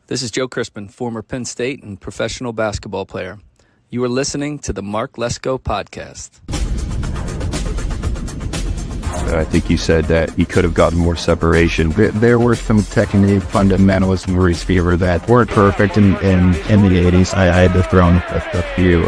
This is Joe Crispin, former Penn State and professional basketball player. You are listening to the Mark Lesko Podcast. I think you said that he could have gotten more separation. There were some technique fundamentals in receiver that weren't perfect in the 80s. I had to throw a few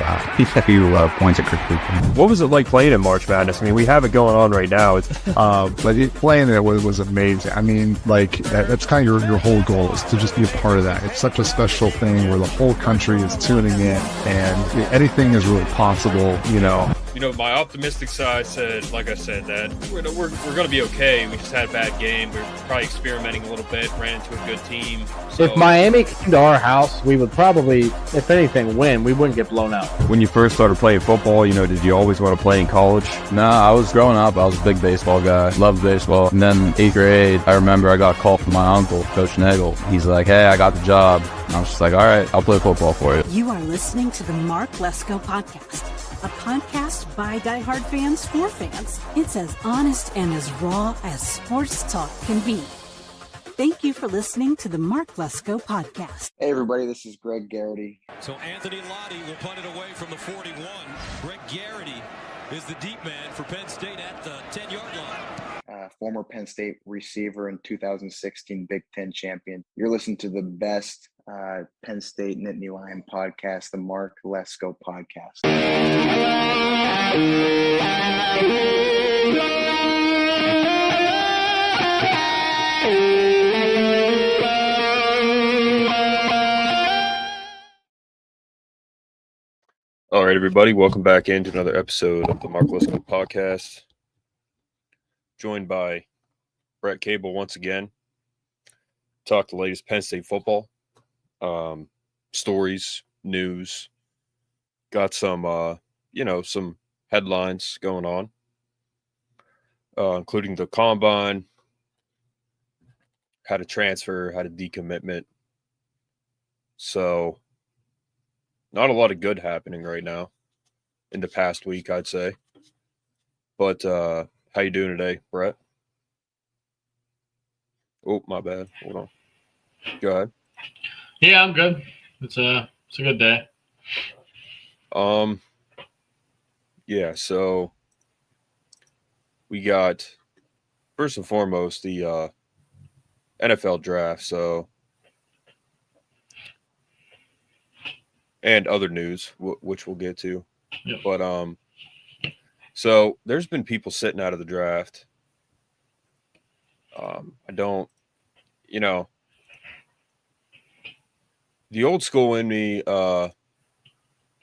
points of critique. What was it like playing in March Madness? I mean, we have it going on right now. But playing it was amazing. I mean, like, that's kind of your whole goal is to just be a part of that. It's such a special thing where the whole country is tuning in and anything is really possible, you know. You know, my optimistic side said, like I said, that we're going to be okay. We just had a bad game. We were probably experimenting a little bit, ran into a good team. So. If Miami came to our house, we would probably, if anything, win. We wouldn't get blown out. When you first started playing football, you know, did you always want to play in college? No, I was growing up. I was a big baseball guy. Loved baseball. And then 8th grade, I remember I got a call from my uncle, Coach Nagel. He's like, hey, I got the job. And I was just like, all right, I'll play football for you. You are listening to the Mark Lesko Podcast, a podcast by diehard fans for fans. It's as honest and as raw as sports talk can be. Thank you for listening to the Mark Lesko Podcast. Hey, everybody, this is Greg Garrity. So Anthony Lottie will punt it away from the 41. Greg Garrity is the deep man for Penn State at the 10-yard line. Former Penn State receiver and 2016 Big Ten champion. You're listening to the best Penn State Nittany Lion podcast, the Mark Lesko Podcast. All right, everybody, welcome back into another episode of the Mark Lesko Podcast. Joined by Brett Cable once again. Talk the latest Penn State football. Stories, news, got some, some headlines going on, including the combine, had a transfer, had a decommitment. So not a lot of good happening right now in the past week, I'd say. But how you doing today, Brett? Oh, my bad. Hold on. Go ahead. Yeah, I'm good. It's a good day. Yeah, so we got first and foremost the NFL draft, so and other news which we'll get to. Yep. But so there's been people sitting out of the draft. I don't, the old school in me. The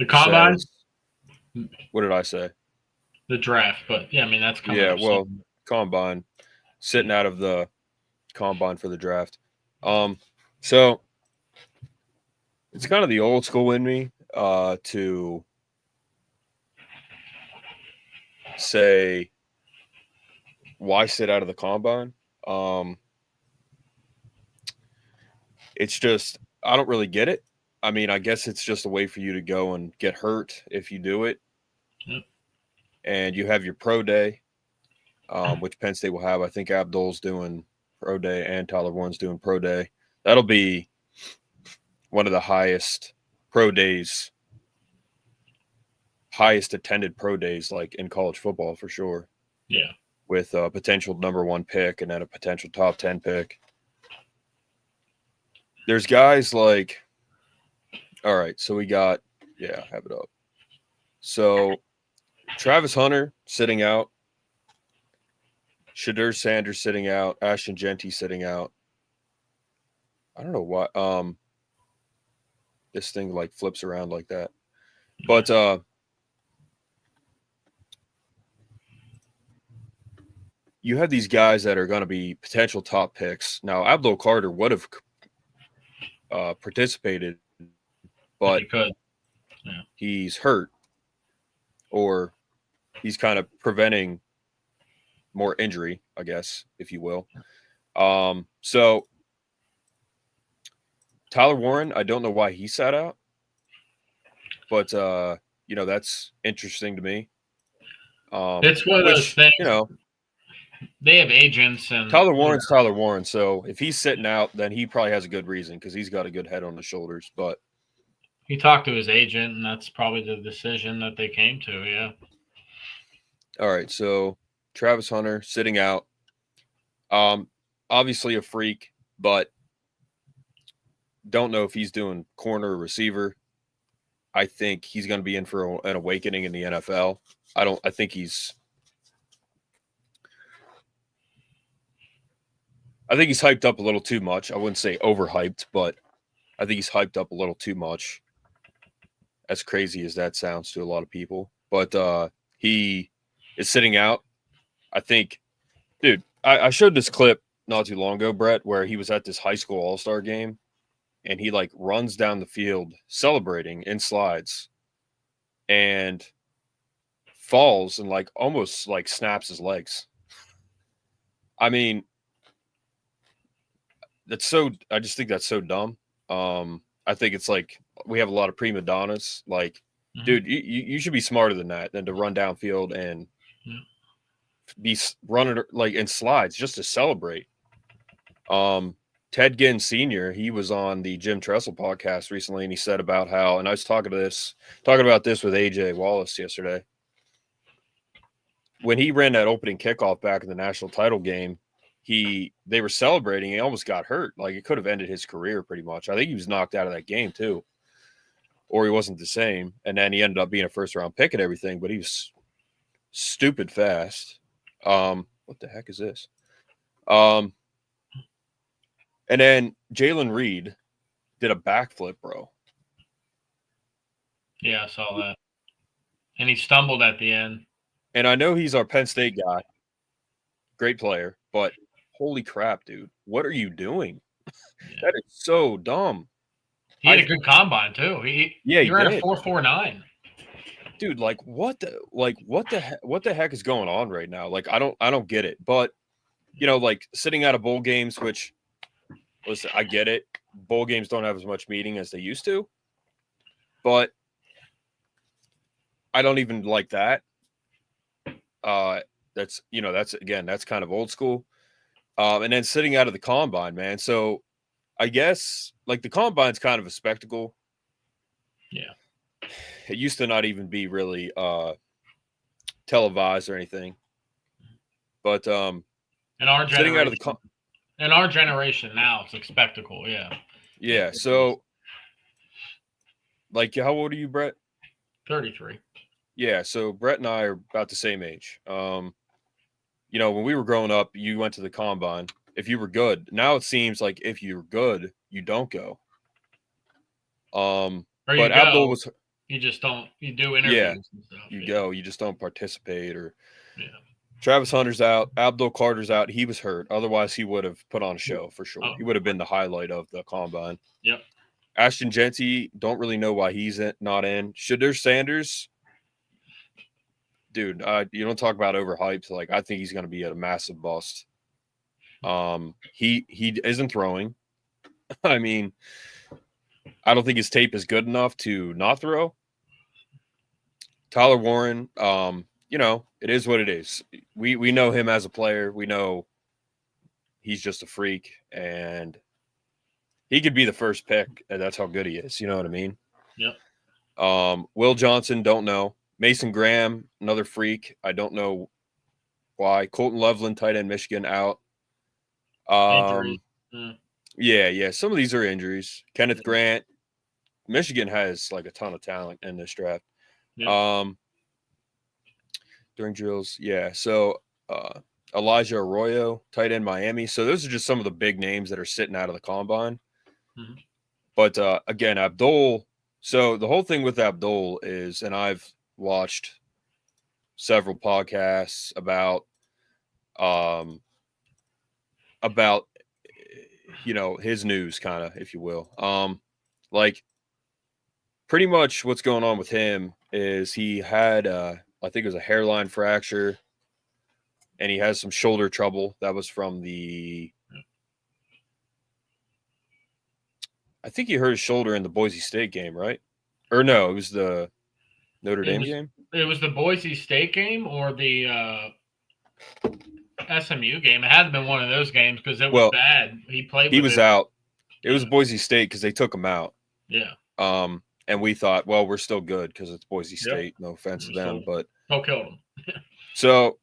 combine. What did I say? The draft, but yeah, I mean that's yeah. Well, combine, sitting out of the combine for the draft. So it's kind of the old school in me to say, why sit out of the combine? It's just, I don't really get it. I mean, I guess it's just a way for you to go and get hurt if you do it. Yep. And you have your pro day, which Penn State will have. I think Abdul's doing pro day and Tyler Warren's doing pro day. That'll be one of the highest pro days, highest attended pro days like in college football for sure. Yeah. With a potential number 1 pick and then a potential top 10 pick. There's guys like, all right, so we got, yeah, have it up. So Travis Hunter sitting out, Shadur Sanders sitting out, Ashton Genty sitting out. I don't know why this thing like flips around like that. But you have these guys that are going to be potential top picks. Now, Abdul Carter would have participated, but he's hurt, or he's kind of preventing more injury, I guess, if you will. So Tyler Warren, I don't know why he sat out, but that's interesting to me. It's one of those things. They have agents and Tyler Warren's Tyler Warren. So if he's sitting out, then he probably has a good reason because he's got a good head on his shoulders. But he talked to his agent, and that's probably the decision that they came to. Yeah. All right. So Travis Hunter sitting out. Obviously a freak, but don't know if he's doing corner or receiver. I think he's going to be in for an awakening in the NFL. I think he's hyped up a little too much. I wouldn't say overhyped, but I think he's hyped up a little too much. As crazy as that sounds to a lot of people. But he is sitting out. I think, dude, I showed this clip not too long ago, Brett, where he was at this high school all-star game and he like runs down the field celebrating in slides and falls and like almost like snaps his legs. I mean, I just think that's so dumb. I think it's like we have a lot of prima donnas. Like, dude, you should be smarter than that than to run downfield and be running like in slides just to celebrate. Ted Ginn Sr., he was on the Jim Tressel podcast recently, and he said about how, and I was talking about this with AJ Wallace yesterday. When he ran that opening kickoff back in the national title game, they were celebrating. He almost got hurt. Like, it could have ended his career pretty much. I think he was knocked out of that game too, or he wasn't the same. And then he ended up being a first-round pick and everything, but he was stupid fast. What the heck is this? And then Jalen Reed did a backflip, bro. Yeah, I saw that. And he stumbled at the end. And I know he's our Penn State guy. Great player, but holy crap, dude. What are you doing? Yeah. That is so dumb. He had a good combine, too. He ran a 4.49. Dude, like what the heck is going on right now? Like I don't get it. But you know, like sitting out of bowl games, which listen, I get it. Bowl games don't have as much meaning as they used to. But I don't even like that. That's kind of old school. And then sitting out of the combine, man. So I guess like the combine's kind of a spectacle. Yeah. It used to not even be really televised or anything. But in our sitting out of the in our generation now, it's a spectacle, yeah. Yeah, so like how old are you, Brett? 33. Yeah, so Brett and I are about the same age. You know, when we were growing up, you went to the combine if you were good. Now it seems like if you're good, you don't go. But Abdul was. You just don't. You do interviews. Yeah, and stuff. You go. You just don't participate. Or yeah. Travis Hunter's out. Abdul Carter's out. He was hurt. Otherwise, he would have put on a show for sure. He would have been the highlight of the combine. Yep. Ashton Genty, don't really know why he's not in. Shedeur Sanders, dude, you don't talk about overhyped. Like, I think he's going to be a massive bust. He isn't throwing. I mean, I don't think his tape is good enough to not throw. Tyler Warren, you know, it is what it is. We know him as a player. We know he's just a freak, and he could be the first pick, and that's how good he is. You know what I mean? Yep. Will Johnson, don't know. Mason Graham, another freak. I don't know why. Colton Loveland, tight end, Michigan, out. Yeah. Some of these are injuries. Kenneth Grant. Michigan has like a ton of talent in this draft. Yep. During drills. Yeah. So Elijah Arroyo, tight end, Miami. So those are just some of the big names that are sitting out of the combine. Mm-hmm. But again, Abdul. So the whole thing with Abdul is, and I've watched several podcasts about you know, his news, kind of, if you will. Like pretty much what's going on with him is he had I think it was a hairline fracture, and he has some shoulder trouble. That was from I think he hurt his shoulder in the Boise State game, right? Or no, it was the Notre Dame game. It was the Boise State game or the SMU game. It had been one of those games because it was bad. He was out. It was Boise State because they took him out. Yeah. And we thought, well, we're still good because it's Boise State. No offense to them, but killed him. So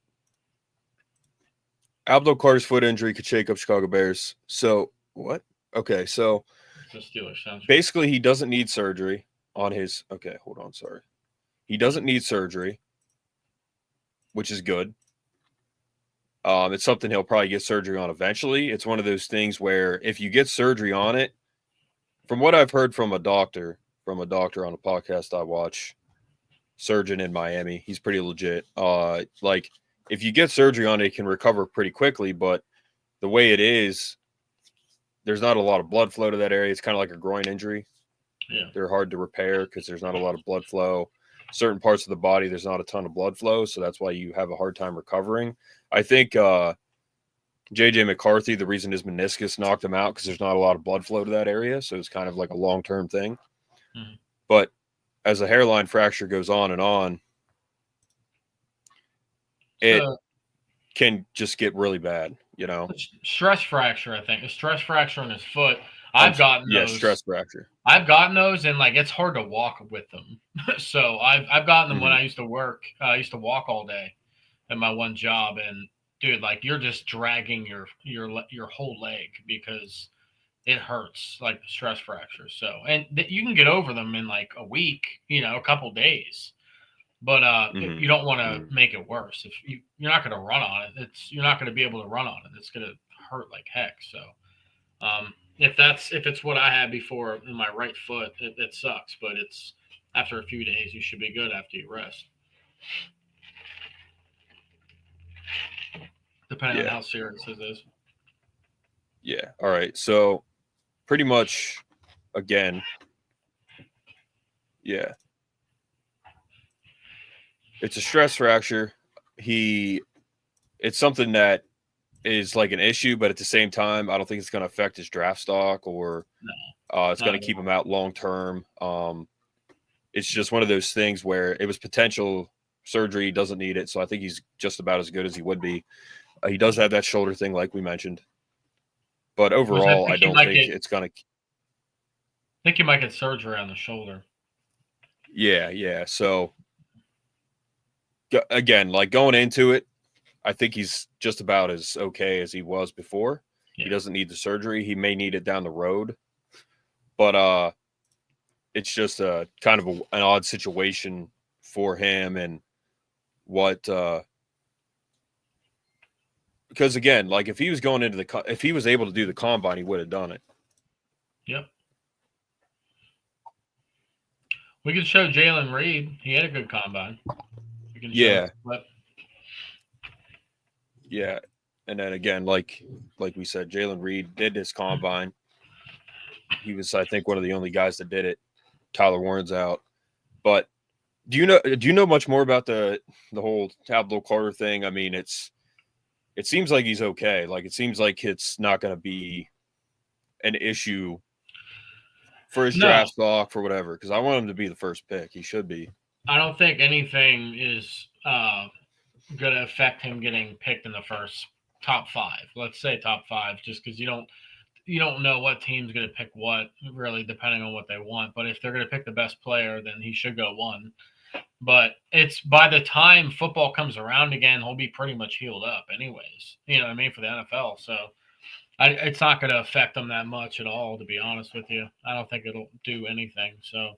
Abdul Carter's foot injury could shake up Chicago Bears. So what? Okay, so basically he doesn't need surgery on his. Okay, hold on. Sorry, he doesn't need surgery, which is good. It's something he'll probably get surgery on eventually. It's one of those things where if you get surgery on it, from what I've heard from a doctor on a podcast I watch, surgeon in Miami, he's pretty legit. Like if you get surgery on it, it can recover pretty quickly, but the way it is, there's not a lot of blood flow to that area. It's kind of like a groin injury. Yeah. They're hard to repair because there's not a lot of blood flow. Certain parts of the body, there's not a ton of blood flow, so that's why you have a hard time recovering. I think J.J. McCarthy, the reason his meniscus knocked him out because there's not a lot of blood flow to that area, so it's kind of like a long-term thing. Mm-hmm. But as a hairline fracture goes on and on, it can just get really bad, you know. Stress fracture, I think. A stress fracture on his foot. I've gotten those. Yeah, stress fracture. I've gotten those, and like it's hard to walk with them. So I've gotten them when I used to work. I used to walk all day at my one job, and dude, like you're just dragging your whole leg because it hurts, like the stress fracture. So, and you can get over them in like a week, you know, a couple days. But you don't want to make it worse. If you're not going to run on it, you're not going to be able to run on it. It's going to hurt like heck. So if it's what I had before in my right foot, it sucks. But it's after a few days, you should be good after you rest. Depending on how serious it is. Yeah. All right. So pretty much, again, yeah. It's a stress fracture. It's something that is like an issue, but at the same time, I don't think it's going to affect his draft stock or it's going to keep him out long term. It's just one of those things where it was potential surgery. He doesn't need it. So I think he's just about as good as he would be. He does have that shoulder thing, like we mentioned. But overall, I don't think it's going to. I think you might get surgery on the shoulder. Yeah. So again, like going into it, I think he's just about as okay as he was before. Yeah. He doesn't need the surgery. He may need it down the road, but it's just a kind of an odd situation for him and what because again, like if he was going into if he was able to do the combine, he would have done it. Yep. We could show Jalen Reed. He had a good combine. Yeah. Yeah. And then again, like we said, Jalen Reed did his combine. He was, I think, one of the only guys that did it. Tyler Warren's out. But do you know much more about the whole Abdul Carter thing? I mean, it seems like he's okay. Like it seems like it's not going to be an issue for his draft stock for whatever. Because I want him to be the first pick. He should be. I don't think anything is going to affect him getting picked in the first top 5. Let's say top 5, just because you don't know what team's going to pick what, really, depending on what they want. But if they're going to pick the best player, then he should go 1. But it's by the time football comes around again, he'll be pretty much healed up anyways. You know what I mean, for the NFL. So it's not going to affect him that much at all, to be honest with you. I don't think it'll do anything. So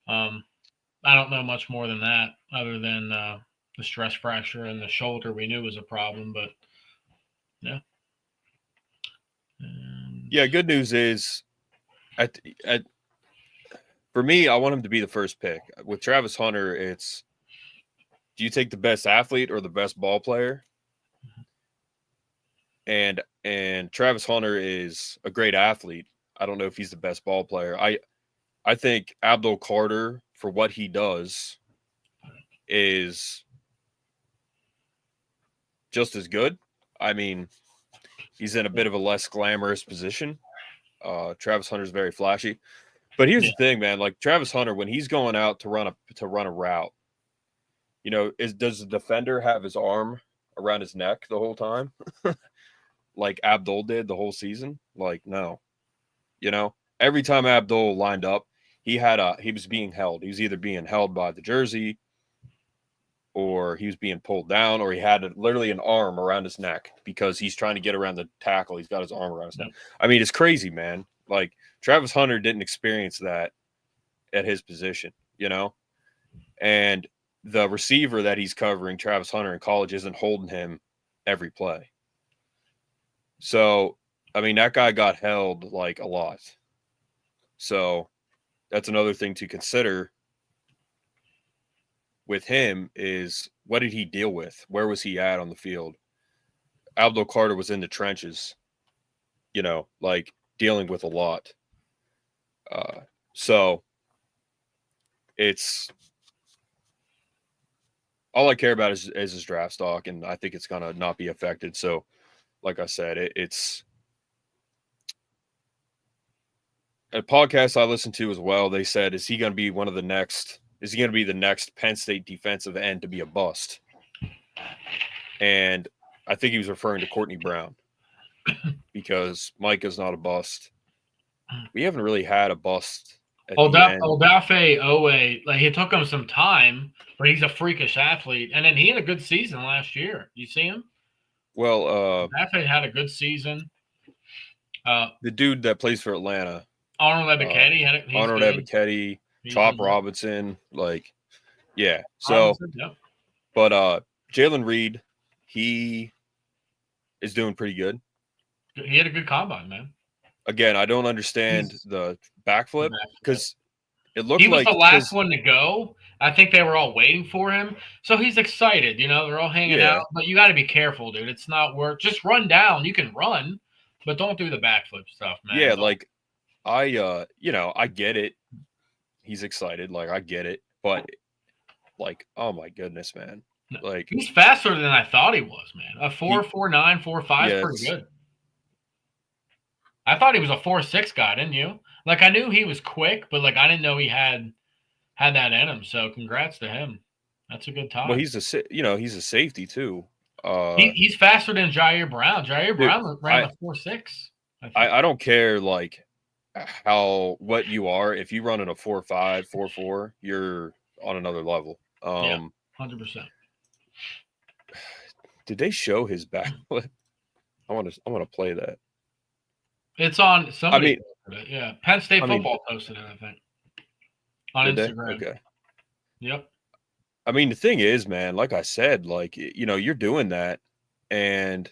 I don't know much more than that other than the stress fracture and the shoulder we knew was a problem. But, yeah. Yeah, good news is for me, I want him to be the first pick. With Travis Hunter, it's do you take the best athlete or the best ball player? And Travis Hunter is a great athlete. I don't know if he's the best ball player. I think Abdul Carter, for what he does, is just as good. I mean, he's in a bit of a less glamorous position. Travis Hunter's very flashy. But here's the thing, man. Like Travis Hunter, when he's going out to run a route, you know, does the defender have his arm around his neck the whole time, like Abdul did the whole season. Like, no, every time Abdul lined up, he was being held. He was either being held by the jersey, or he was being pulled down, or he had literally an arm around his neck because he's trying to get around the tackle. He's got his arm around his neck. I mean, it's crazy, man. Like, Travis Hunter didn't experience that at his position, and the receiver that he's covering, Travis Hunter, in college, isn't holding him every play. So, I mean, that guy got held like a lot. So that's another thing to consider with him is, what did he deal with? Where was he at on the field? Abdul Carter was in the trenches, like dealing with a lot. So it's all I care about is his draft stock, and I think it's going to not be affected. So, like I said, it's a podcast I listened to as well. They said, is he going to be the next Penn State defensive end to be a bust? And I think he was referring to Courtney Brown, because Mike is not a bust. We haven't really had a bust. Odafe Owe, like, it took him some time, but he's a freakish athlete. And then he had a good season last year. You see him? Well, Odafe had a good season. The dude that plays for Atlanta, Arnold Ebiketie, Chop Robinson, like, yeah. So, Robinson, yep. But Jalen Reed, he is doing pretty good. He had a good combine, man. Again, I don't understand the backflip, because it looked he was like the last one to go. I think they were all waiting for him, so he's excited. They're all hanging out, but you got to be careful, dude. It's not worth. Just run down. You can run, but don't do the backflip stuff, man. Yeah, like I get it. He's excited, like I get it, but like, oh my goodness, man, like he's faster than I thought he was, man. A 4.49, 4.5 is pretty good. I thought he was a 4.6 guy, didn't you? Like, I knew he was quick, but like I didn't know he had that in him. So congrats to him. That's a good time. Well, he's a safety too. He's faster than Jair Brown. Brown ran a 4.6. I don't care like what you are. If you run in a 4.5, 4.4, you're on another level. 100%. Did they show his backflip? I want to play that. It's on somebody. Yeah, Penn State football posted it, I think, on Instagram. Okay. Yep. I mean, the thing is, man, like I said, like, you're doing that, and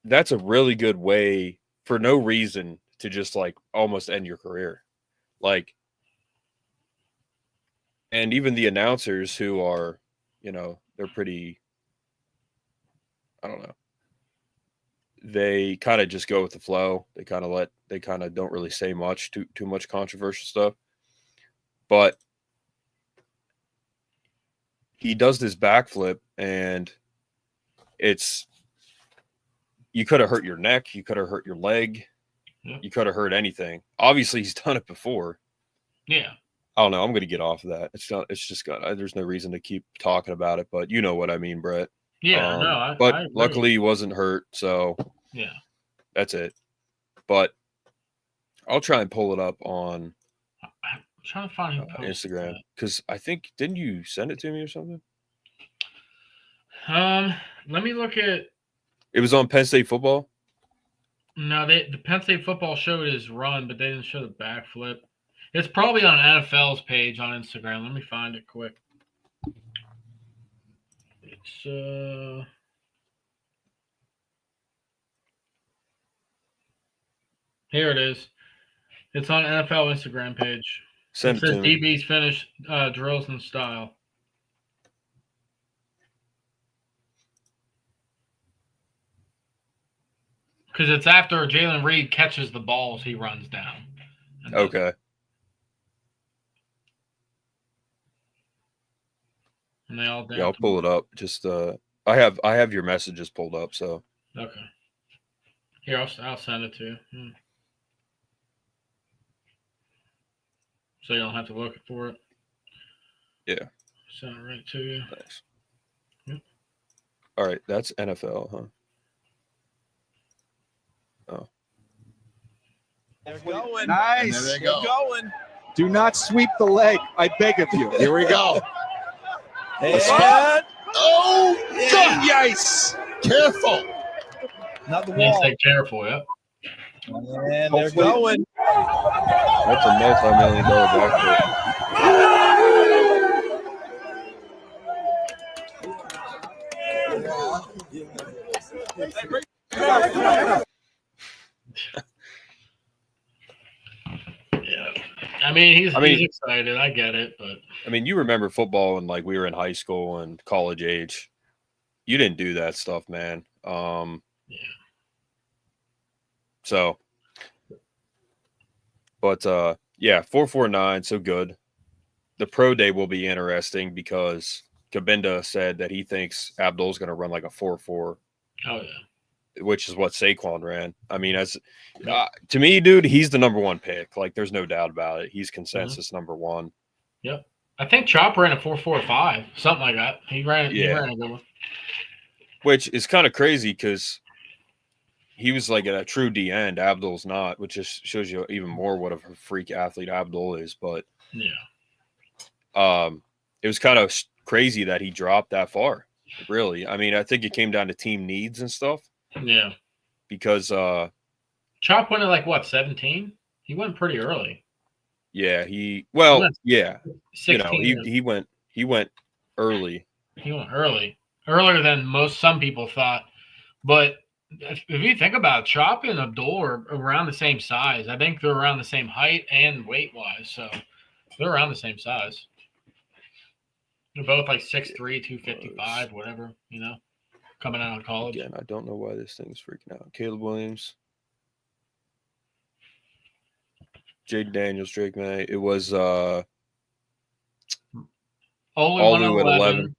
that's a really good way for no reason to just like almost end your career. Like, and even the announcers who are, they're pretty, I don't know. They kind of just go with the flow. They kind of don't really say much, too much controversial stuff. But he does this backflip, and you could have hurt your neck, you could have hurt your leg, you could have hurt anything. Obviously, he's done it before. Yeah. I don't know. I'm going to get off of that. There's no reason to keep talking about it, but you know what I mean, Brett. Yeah, but I agree. luckily he wasn't hurt, so yeah, that's it. But I'll try and pull it up on I'm trying to find Instagram, because I think, didn't you send it to me or something? Let me look at. It was on Penn State football. No, the Penn State football showed his run, but they didn't show the backflip. It's probably on NFL's page on Instagram. Let me find it quick. It's here it is. It's on NFL Instagram page. It says DBs finish drills in style. Because it's after Jalen Reed catches the balls, he runs down. Okay. And they all Yeah, I'll pull it up. Just I have your messages pulled up, so. Okay. Here, I'll send it to you. So you don't have to look for it. Yeah. Send it right to you. Thanks. All right, that's NFL, huh? Oh. They're going. Nice. They're going. Do not sweep the leg. I beg of you. Here we go. And, Oh, yeah. God, yes. Careful. Not the Needs wall. to take careful, yeah. And they're going. That's a multi-million-dollar backfield. Yeah. I mean, he's excited. I get it, but I mean, you remember football when like we were in high school and college age. You didn't do that stuff, man. yeah. So, but yeah, 4.49, so good. The pro day will be interesting because Kabinda said that he thinks Abdul's going to run like a 4.4. Oh yeah. Which is what Saquon ran. I mean, as to me, dude, he's the number one pick. Like, there's no doubt about it. He's consensus number one. Yep. I think Chop ran a 4.45, something like that. He ran a good one. Which is kind of crazy because he was like a true D end. Abdul's not, which just shows you even more what a freak athlete Abdul is. But yeah, it was kind of crazy that he dropped that far. Really, I mean, I think it came down to team needs and stuff. Yeah, because Chop went at like what 17. He went pretty early. Yeah, he went 16. You know, he went early. He went earlier than some people thought. But if you think about it, Chop and Abdul are around the same size. I think they're around the same height and weight wise, so they're around the same size. They're both like 6'3", 255, whatever, you know, coming out of college. Again, I don't know why this thing's freaking out. Caleb Williams, Jaden Daniels, Drake May. It was Olu at 11.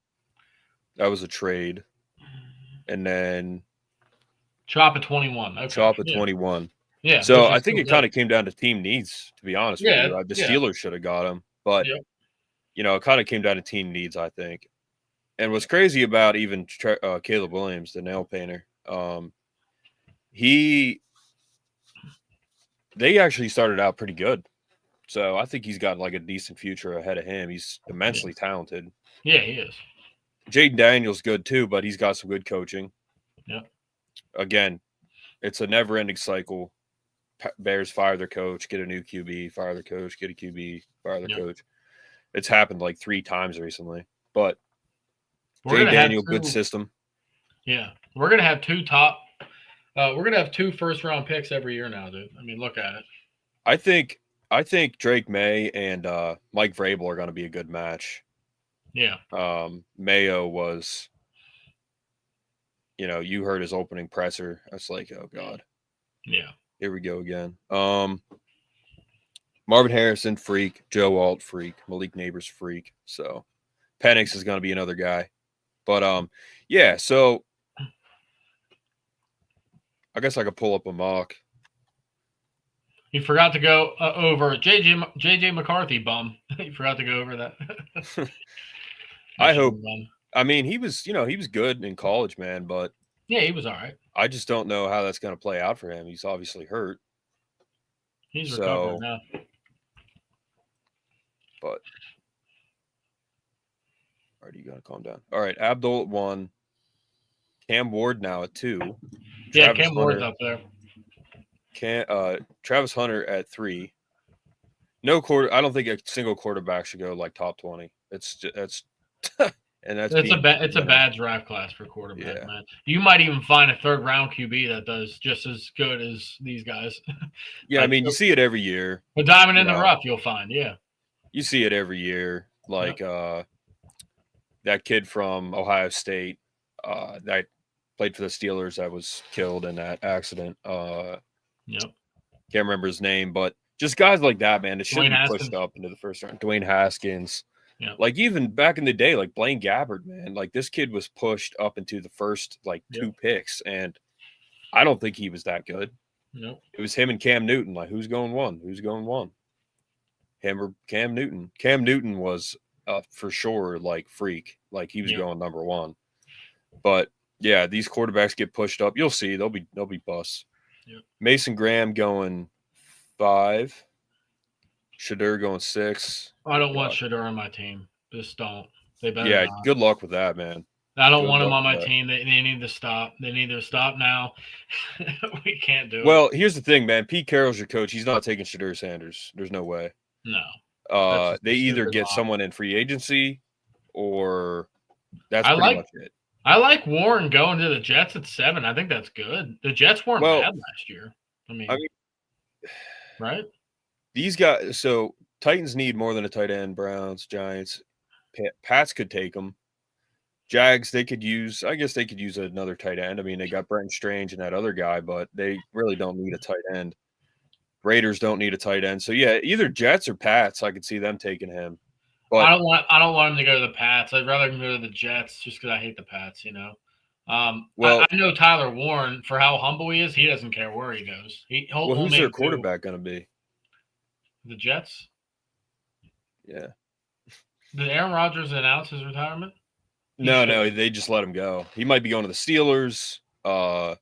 That was a trade. And then Chop at 21. Okay. Chop at 21. Yeah. So I think it kind of came down to team needs, to be honest with you. The yeah. Steelers should have got him. But, you know, it kind of came down to team needs, I think. And what's crazy about even Caleb Williams, the nail painter, they actually started out pretty good. So I think he's got like a decent future ahead of him. He's immensely talented. Yeah, he is. Jaden Daniels good too, but he's got some good coaching. Yeah. Again, it's a never-ending cycle. Bears fire their coach, get a new QB, fire their coach, get a QB, fire their coach. It's happened like 3 times recently. But Jaden Daniel, good system. Yeah. We're gonna have 2 top we're gonna have 2 first-round picks every year now, dude. I mean, look at it. I think Drake May and Mike Vrabel are gonna be a good match. Yeah. Mayo was, you know, you heard his opening presser. I was like, oh God. Yeah. Here we go again. Marvin Harrison, freak. Joe Alt, freak. Malik Neighbors, freak. So Penix is going to be another guy. But, yeah, so I guess I could pull up a mock. You forgot to go over JJ McCarthy bum. You forgot to go over that. I hope. I mean, he was good in college, man, but yeah, he was all right. I just don't know how that's going to play out for him. He's obviously hurt. He's recovering now. But all right, you got to calm down. All right, Abdul at 1. Cam Ward now at 2. Yeah, Cam Ward's up there. Travis Hunter at 3. No quarter. I don't think a single quarterback should go like top 20. It's a bad draft class for quarterback, man. You might even find a 3rd round QB that does just as good as these guys. Yeah, I mean, you see it every year. A diamond in the rough, you'll find. Yeah, you see it every year. Like that kid from Ohio State that played for the Steelers that was killed in that accident. Can't remember his name, but just guys like that, man. It shouldn't be pushed up into the 1st round. Dwayne Haskins. Yeah. Like even back in the day, like Blaine Gabbert, man, like this kid was pushed up into the first 2 picks, and I don't think he was that good. Nope. It was him and Cam Newton. Like, who's going 1? Who's going 1? Him or Cam Newton? Cam Newton was for sure like freak. Like he was going number 1. But Yeah, these quarterbacks get pushed up. You'll see. They'll be busts. Yep. Mason Graham going 5. Shadur going 6. I don't want Shadur on my team. Just don't. They better Yeah, not. good luck with that, man. I don't Good want him luck on my with that. team. They need to stop. They need to stop now. We can't do it. Well, here's the thing, man. Pete Carroll's your coach. He's not taking Shadur Sanders. There's no way. No. They either stupid get lie. someone in free agency or that's I pretty like- much it. I like Warren going to the Jets at 7. I think that's good. The Jets weren't bad last year. I mean, right? These guys. So Titans need more than a tight end. Browns, Giants, Pats could take them. Jags, they could use. I guess they could use another tight end. I mean, they got Brenton Strange and that other guy, but they really don't need a tight end. Raiders don't need a tight end. So yeah, either Jets or Pats. I could see them taking him. But I don't want him to go to the Pats. I'd rather him go to the Jets just because I hate the Pats. You know. Well, I know Tyler Warren, for how humble he is, he doesn't care where he goes. who's their quarterback going to be? The Jets. Yeah. Did Aaron Rodgers announce his retirement? No, they just let him go. He might be going to the Steelers. No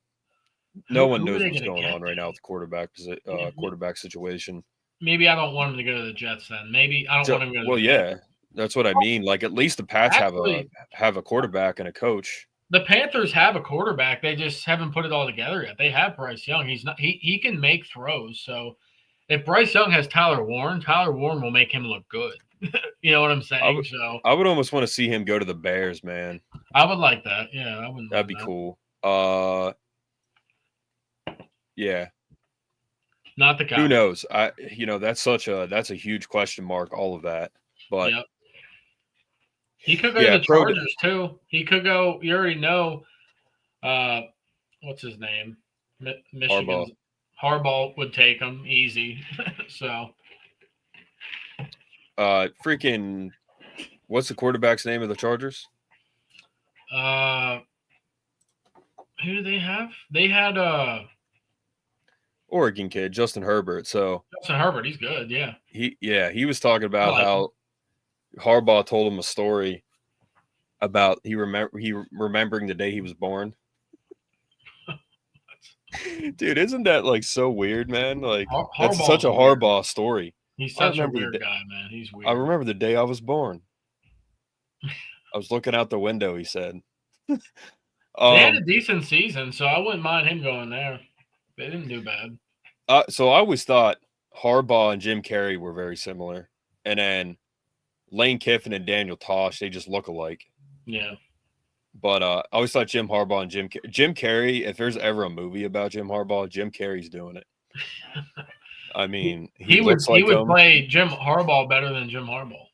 one knows what's going on right now with the quarterback situation. Maybe I don't want him to go to the Jets then. Maybe I don't want him to go to the yeah, Jets. that's what I mean. Like at least the Pats have a quarterback and a coach. The Panthers have a quarterback. They just haven't put it all together yet. They have Bryce Young. He can make throws. So if Bryce Young has Tyler Warren will make him look good. You know what I'm saying? I would almost want to see him go to the Bears, man. I would like that. Yeah, that'd be cool. Yeah. Not the guy. Who knows? That's a huge question mark, all of that. But yep. He could go to the Chargers too. He could go, you already know, what's his name? Michigan's Harbaugh would take him easy. So freaking what's the quarterback's name of the Chargers? Who do they have? They had Oregon kid, Justin Herbert. So Justin Herbert, he's good, yeah. He was talking about how Harbaugh told him a story about remembering the day he was born. Dude, isn't that like so weird, man? Like that's such a Harbaugh story. He's such a weird guy, man. He's weird. I remember the day I was born. I was looking out the window, he said. They had a decent season, so I wouldn't mind him going there. They didn't do bad. So I always thought Harbaugh and Jim Carrey were very similar. And then Lane Kiffin and Daniel Tosh, they just look alike. Yeah. But I always thought Jim Harbaugh and Jim Carrey, if there's ever a movie about Jim Harbaugh, Jim Carrey's doing it. I mean, he would play Jim Harbaugh better than Jim Harbaugh.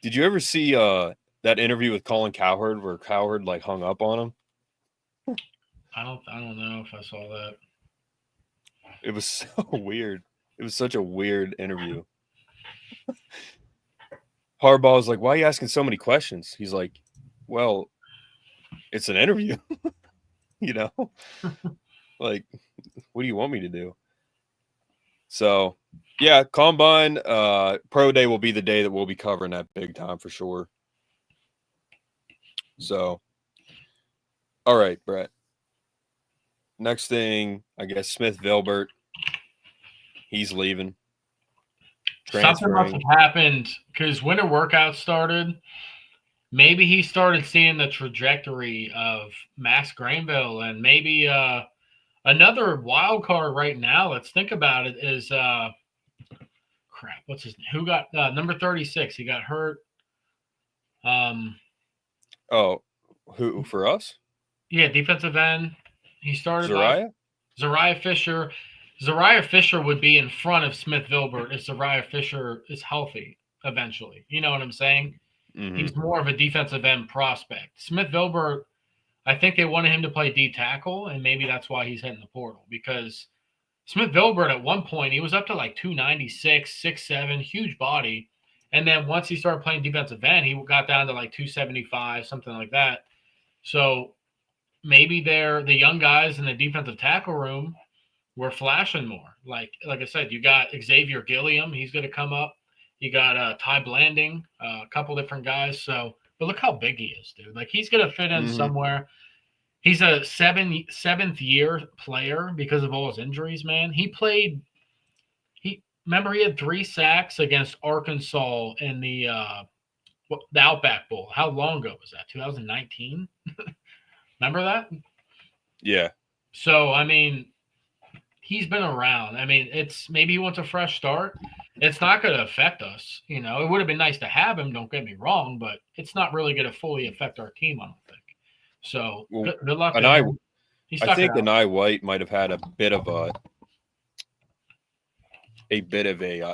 Did you ever see that interview with Colin Cowherd where Cowherd like hung up on him? I don't know if I saw that. It was so weird. It was such a weird interview. Harbaugh was like, "Why are you asking so many questions?" He's like, "Well, it's an interview." You know? Like, what do you want me to do? So, yeah, Combine Pro Day will be the day that we'll be covering that big time for sure. So, all right, Brett. Next thing, I guess Smith Vilbert. He's leaving. Something must have happened because when the workout started, maybe he started seeing the trajectory of Max Granville, and maybe another wild card right now. Let's think about it. Is what's his name? Who got number 36? He got hurt. Who for us? Yeah, defensive end. He started Zariah Fisher. Zariah Fisher would be in front of Smith Vilbert if Zariah Fisher is healthy eventually. You know what I'm saying? Mm-hmm. He's more of a defensive end prospect. Smith Vilbert, I think they wanted him to play D tackle, and maybe that's why he's hitting the portal, because Smith Vilbert at one point, he was up to like 296, 6'7", huge body. And then once he started playing defensive end, he got down to like 275, something like that. So maybe the young guys in the defensive tackle room were flashing more. Like I said, you got Xavier Gilliam. He's going to come up. You got Ty Blanding, a couple different guys. So, but look how big he is, dude. Like he's going to fit in somewhere. He's a seventh year player because of all his injuries, man. Remember he had 3 sacks against Arkansas in the Outback Bowl. How long ago was that? 2019? Remember that? Yeah. So, I mean, he's been around. I mean, maybe he wants a fresh start. It's not going to affect us. You know, it would have been nice to have him, don't get me wrong, but it's not really going to fully affect our team, I don't think. So, Well, good luck to and him. I think Anai White might have had a bit of a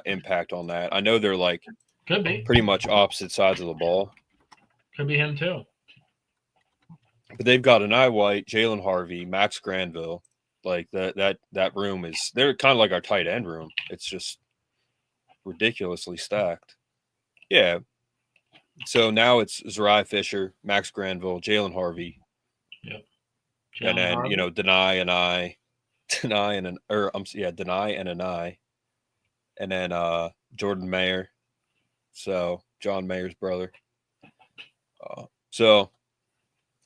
impact on that. I know they're like could be pretty much opposite sides of the ball. Could be him too. But they've got Anai White, Jalen Harvey, Max Granville. Like that room they're kind of like our tight end room. It's just ridiculously stacked. Yeah. So now it's Zariah Fisher, Max Granville, Jalen Harvey. Yep. And then, Harvey. Deny and Anai. And then Jordan Mayer. So John Mayer's brother.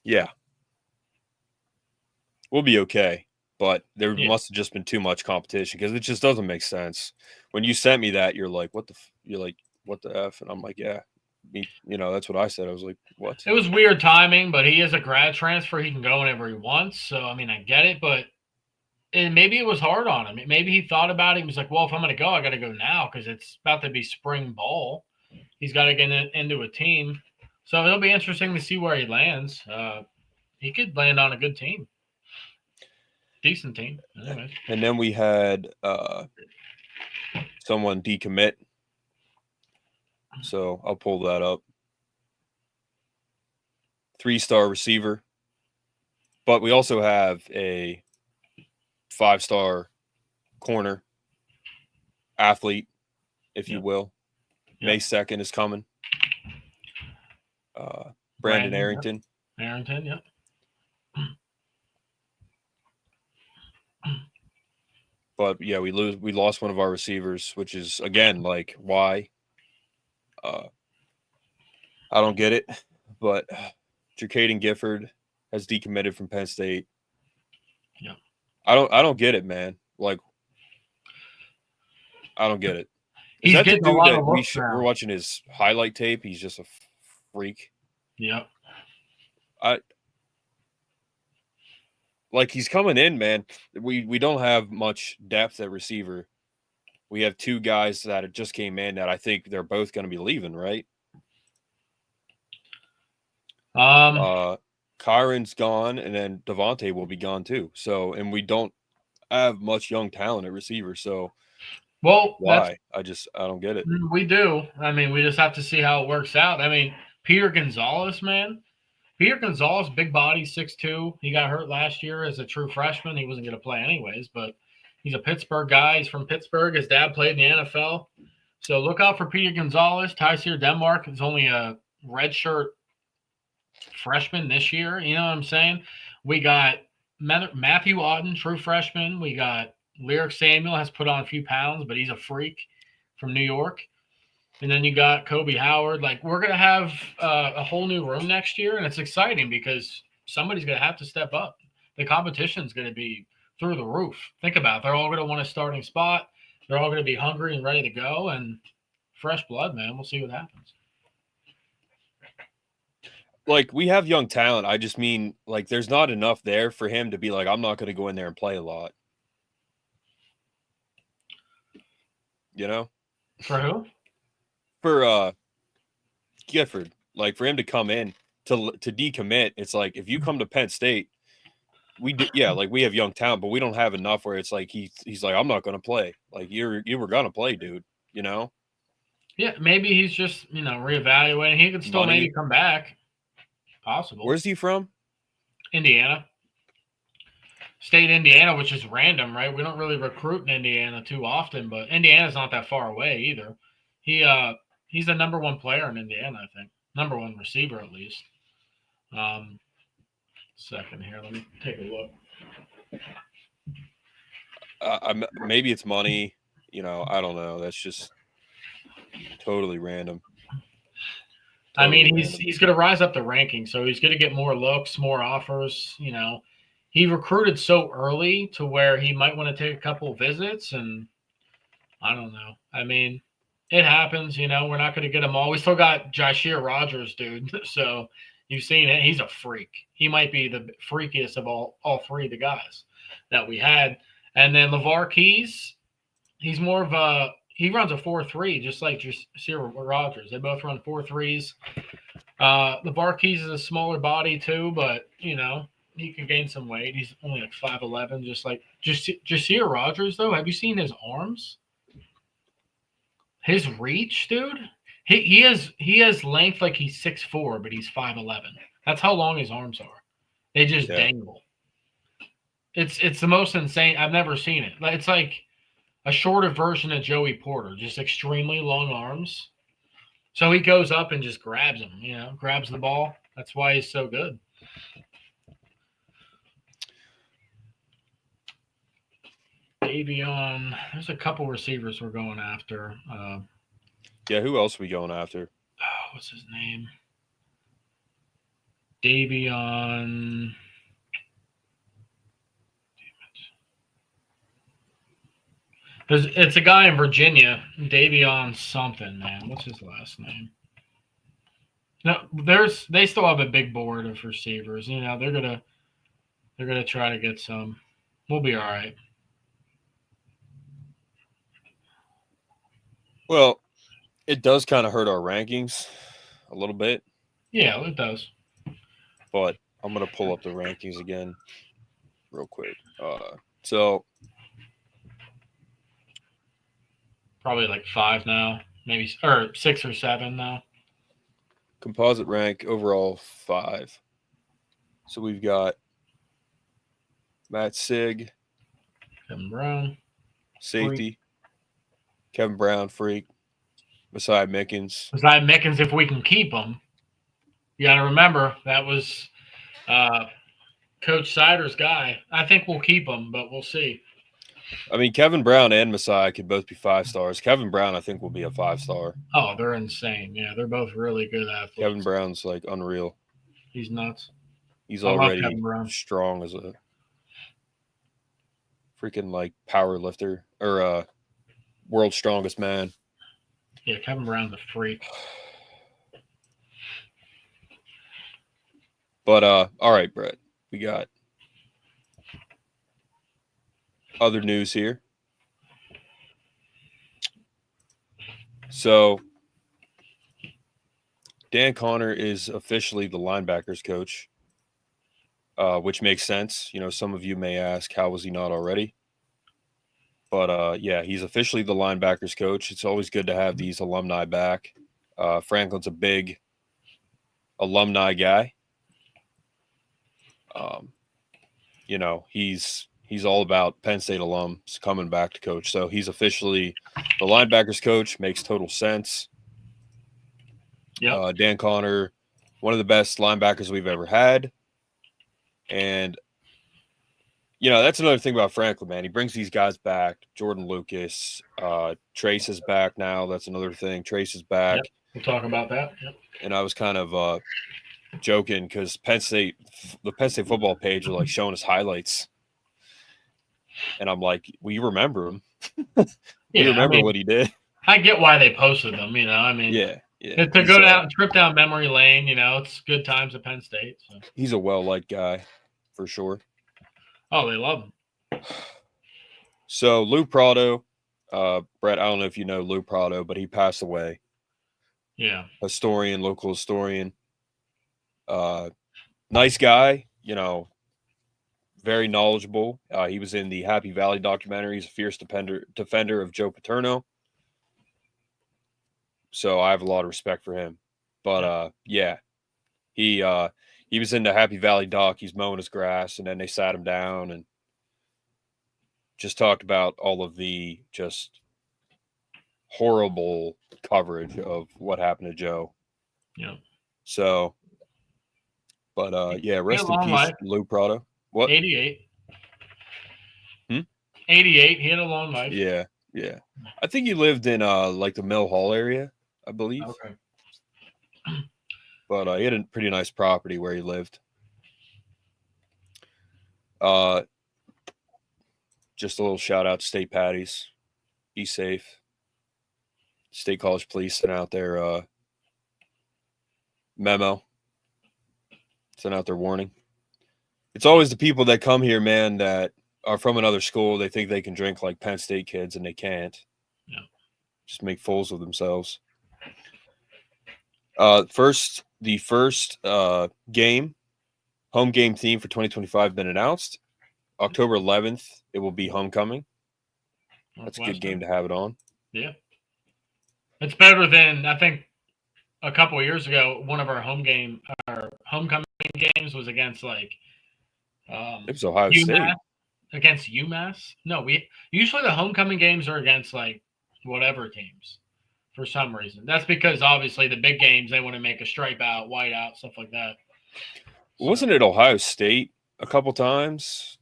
Yeah. We'll be okay. But there must have just been too much competition because it just doesn't make sense. When you sent me that, you're like, what the F? And I'm like, yeah. That's what I said. I was like, what? It was weird timing, but he is a grad transfer. He can go whenever he wants. So, I mean, I get it, but maybe it was hard on him. Maybe he thought about it. He was like, well, if I'm going to go, I got to go now because it's about to be spring ball. He's got to get into a team. So it'll be interesting to see where he lands. He could land on a good team. Decent team. Anyways. And then we had someone decommit. So I'll pull that up. 3-star receiver. But we also have a 5-star corner athlete, if you will. May 2nd is coming. Brandon Arrington. Arrington, yep. But yeah, we lost one of our receivers, which is again like why. I don't get it, but Jacaden Gifford has decommitted from Penn State. Yeah, I don't get it, man. Like, I don't get it. Is He's that the getting a dude lot that of looks now. we're watching his highlight tape? He's just a freak. Yep. Like he's coming in, man. We don't have much depth at receiver. We have 2 guys that just came in that I think they're both going to be leaving, right? Kyron's gone, and then Devontae will be gone too. So, and we don't have much young talent at receiver. So, why? I don't get it. We do. I mean, we just have to see how it works out. I mean, Peter Gonzalez, man. Peter Gonzalez, big body, 6'2". He got hurt last year as a true freshman. He wasn't going to play anyways, but he's a Pittsburgh guy. He's from Pittsburgh. His dad played in the NFL. So look out for Peter Gonzalez. Tyseer Denmark is only a redshirt freshman this year. You know what I'm saying? We got Matthew Otten, true freshman. We got Lyric Samuel, has put on a few pounds, but he's a freak from New York. And then you got Kobe Howard. Like, we're going to have a whole new room next year, and it's exciting because somebody's going to have to step up. The competition's going to be through the roof. Think about it. They're all going to want a starting spot. They're all going to be hungry and ready to go, and fresh blood, man. We'll see what happens. Like, we have young talent. I just mean, like, there's not enough there for him to be like, I'm not going to go in there and play a lot. You know? For who? For Gifford. Like, for him to come in to decommit, it's like, if you come to Penn State, we have young talent, but we don't have enough where it's like he's like, I'm not going to play. Like, you were going to play, dude, you know? Yeah, maybe he's just, reevaluating. He could still maybe come back. Possible. Where's he from? Indiana. State Indiana, which is random, right? We don't really recruit in Indiana too often, but Indiana's not that far away either. He's the number 1 player in Indiana, I think. Number 1 receiver, at least. Second here. Let me take a look. Maybe it's money. I don't know. That's just totally random. I mean, he's going to rise up the ranking, so he's going to get more looks, more offers. You know, he recruited so early to where he might want to take a couple visits, and I don't know. I mean, it happens. You know, we're not going to get them all. We still got Jashir Rogers, dude. So you've seen it. He's a freak. He might be the freakiest of all three of the guys that we had. And then LeVar Keys, he's more of a he runs a 4.3, just like Jashir Rogers. They both run 4.3s. LeVar Keys is a smaller body too, but you know he can gain some weight. He's only like 5'11", just like Jashir Rogers. Though, have you seen his arms? His reach, dude. He has length like he's 6'4", but he's 5'11". That's how long his arms are. They just dangle. It's the most insane. I've never seen it. It's like a shorter version of Joey Porter, just extremely long arms. So he goes up and just grabs him, grabs the ball. That's why he's so good. Davion, there's a couple receivers we're going after. Who else are we going after? What's his name? Davion. It's a guy in Virginia, Davion something, man. What's his last name? No, they still have a big board of receivers. They're gonna try to get some. We'll be all right. Well, it does kind of hurt our rankings a little bit. Yeah, it does. But I'm gonna pull up the rankings again real quick. So probably like 5 now, maybe, or 6 or 7 now. Composite rank overall 5. So we've got Matt Sig, Kevin Brown, safety, freak. Kevin Brown, freak, Messiah Mickens. Messiah Mickens, if we can keep him. You got to remember, that was Coach Sider's guy. I think we'll keep him, but we'll see. I mean, Kevin Brown and Messiah could both be 5 stars. Kevin Brown, I think, will be a 5-star. Oh, they're insane. Yeah, they're both really good athletes. Kevin Brown's like unreal. He's nuts. He's already strong as a freaking like power lifter or world's strongest man. Yeah, Kevin Brown's a freak. But all right, Brett, we got other news here. So Dan Connor is officially the linebackers coach, which makes sense. Some of you may ask, how was he not already? But he's officially the linebackers coach. It's always good to have these alumni back. Franklin's a big alumni guy. He's all about Penn State alums coming back to coach. So he's officially the linebackers coach. Makes total sense. Yeah. Dan Connor, one of the best linebackers we've ever had. And, that's another thing about Franklin, man. He brings these guys back. Jordan Lucas, Trace is back now. That's another thing. Trace is back. Yep. We'll talk about that. Yep. And I was kind of joking because the Penn State football page are like showing us highlights. And I'm like, well, you remember him. You remember what he did. I get why they posted them, Yeah. To go down, trip down memory lane, it's good times at Penn State. So. He's a well-liked guy, for sure. Oh, they love him. So Lou Prado, Brett, I don't know if you know Lou Prado, but he passed away. Yeah. Local historian. Nice guy, very knowledgeable. He was in the Happy Valley documentary. He's a fierce defender of Joe Paterno. So I have a lot of respect for him. But he was in the Happy Valley doc. He's mowing his grass, and then they sat him down and just talked about all of the just horrible coverage of what happened to Joe. Yeah. So, but rest in peace, Lou Prado. What? 88. 88. He had a long life. Yeah. I think he lived in like the Mill Hall area, I believe. Okay. but he had a pretty nice property where he lived. Just a little shout out to State Patties. Be safe. State College Police sent out their memo. Sent out their warning. It's always the people that come here, man, that are from another school. They think they can drink like Penn State kids, and they can't. Yeah. Just make fools of themselves. The first game, home game theme for 2025 been announced. October 11th, it will be homecoming. That's a good game to have it on. Yeah. It's better than, I think, a couple of years ago, one of our homecoming games was against it was Ohio State. Against UMass? No, usually the homecoming games are against like whatever teams for some reason. That's because obviously the big games, they want to make a stripe out, white out, stuff like that. Wasn't it Ohio State a couple times?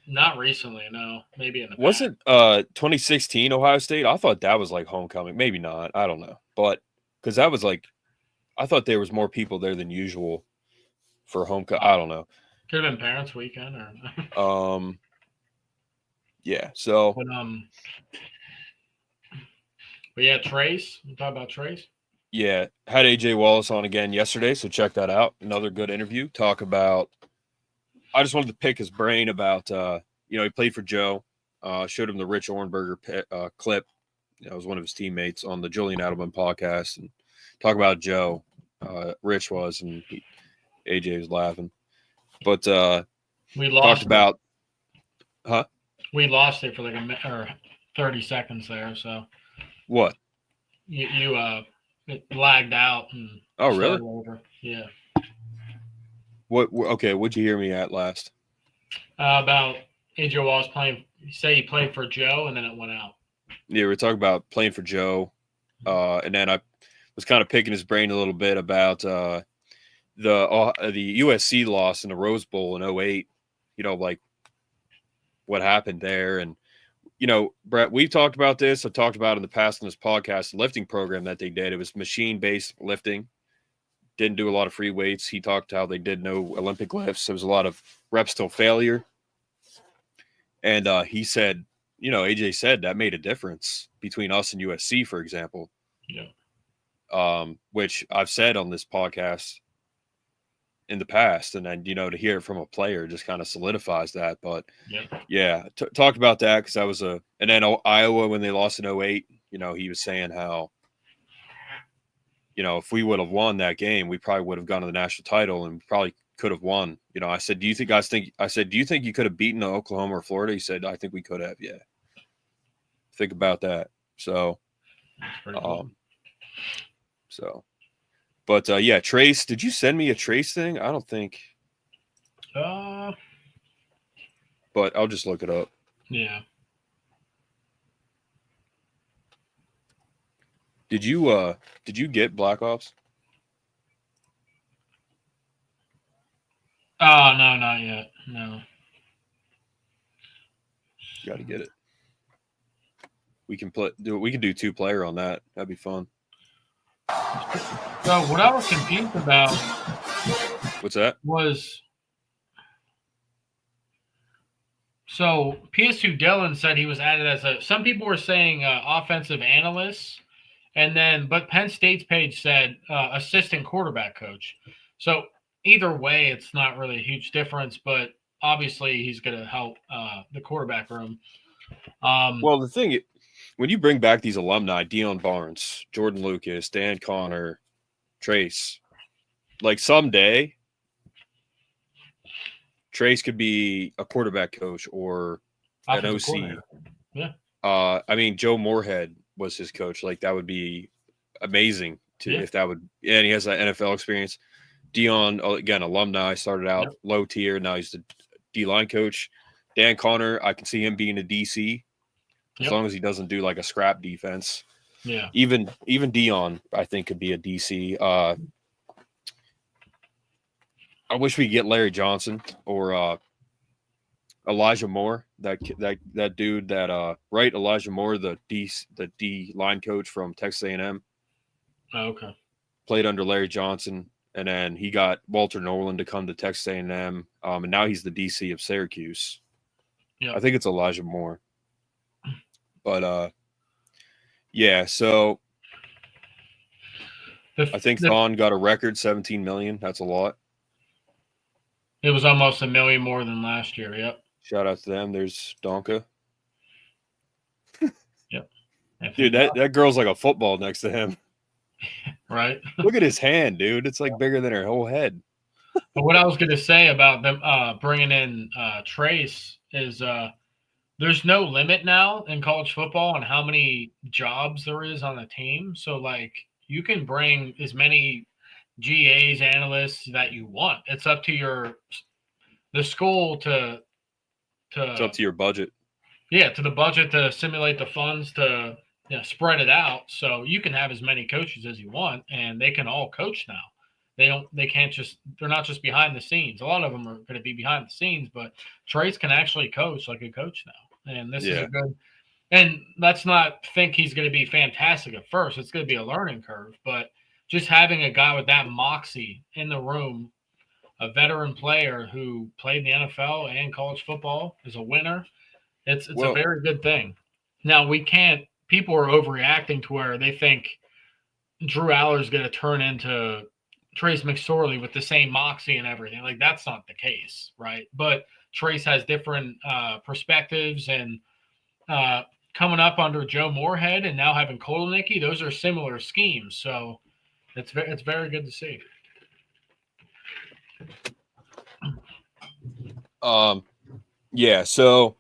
Not recently, no. Maybe in the past. Wasn't 2016 Ohio State? I thought that was like homecoming. Maybe not. I don't know. But because that was like, I thought there was more people there than usual for homecoming. I don't know. Could have been Parents' Weekend or yeah. So but yeah, Trace. You talk about Trace? Yeah. Had AJ Wallace on again yesterday, so check that out. Another good interview. I just wanted to pick his brain about he played for Joe. Showed him the Rich Orenberger clip. It was one of his teammates on the Julian Edelman podcast, and talk about Joe. Rich was, and AJ was laughing. But we lost talked about, We lost it for like 30 seconds there. So what? It lagged out. And oh, really? Over. Yeah. What? Okay, what'd you hear me at last? About AJ Wallace playing. Say he played for Joe, and then it went out. Yeah, we were talking about playing for Joe, and then I was kind of picking his brain a little bit about the USC loss in the Rose Bowl in 2008. Like what happened there, and Brett, we've talked about this. I've talked about it in the past in this podcast. The lifting program that they did, it was machine-based lifting. Didn't do a lot of free weights. He talked how they did no Olympic lifts. There was a lot of reps till failure. And he said, AJ said that made a difference between us and USC, for example. Yeah. Which I've said on this podcast in the past. And then, to hear it from a player just kind of solidifies that. But yeah, talked about that because that was and then Iowa, when they lost in 2008, he was saying how, if we would have won that game, we probably would have gone to the national title and probably could have won. I said, do you think you could have beaten Oklahoma or Florida? He said, I think we could have. Yeah. Think about that. So, cool. But yeah, Trace, did you send me a Trace thing? I don't think. But I'll just look it up. Yeah. Did you get Black Ops? Oh, no, not yet. No. Got to get it. We can do 2-player on that. That'd be fun. So what I was confused about What's that? was so PS2 Dylan said he was added as some people were saying offensive analyst, but Penn State's page said assistant quarterback coach. So either way, it's not really a huge difference, but obviously he's going to help the quarterback room. Well, the thing, when you bring back these alumni, Deion Barnes, Jordan Lucas, Dan Connor, Trace, like someday, Trace could be a quarterback coach or an OC. Yeah. Joe Moorhead was his coach. Like that would be amazing if that would, and he has that NFL experience. Deion, again, alumni, started out low tier. Now he's the D-line coach. Dan Connor, I can see him being a DC as long as he doesn't do like a scrap defense. Yeah. Even Deion, I think, could be a DC. I wish we could get Larry Johnson or Elijah Moore, that dude Elijah Moore, the D line coach from Texas A&M. Oh, okay. Played under Larry Johnson. and then he got Walter Nolan to come to Texas A&M, and now he's the DC of Syracuse. Yeah. I think it's Elijah Moore. But yeah, so I think Thon got a record $17 million. That's a lot. It was almost $1 million more than last year. Yep. Shout out to them. There's Donka. Yep. Dude, that girl's like a football next to him. Right. Look at his hand, dude. It's like bigger than her whole head. But what I was going to say about them bringing in Trace is there's no limit now in college football on how many jobs there is on a team. So, like, you can bring as many GAs, analysts that you want. It's up to the school to it's up to your budget. Yeah, to the budget to simulate the funds to spread it out. So you can have as many coaches as you want, and they can all coach now. They're not just behind the scenes. A lot of them are going to be behind the scenes, but Trace can actually coach like a coach now. And this is a good, and let's not think he's going to be fantastic at first. It's going to be a learning curve, but just having a guy with that moxie in the room, a veteran player who played in the NFL and college football, is a winner. It's a very good thing. Now people are overreacting to where they think Drew Aller's going to turn into Trace McSorley with the same moxie and everything. Like, that's not the case, right? But Trace has different perspectives, and coming up under Joe Moorhead and now having Kotelnicki, those are similar schemes. So it's very good to see. Yeah, so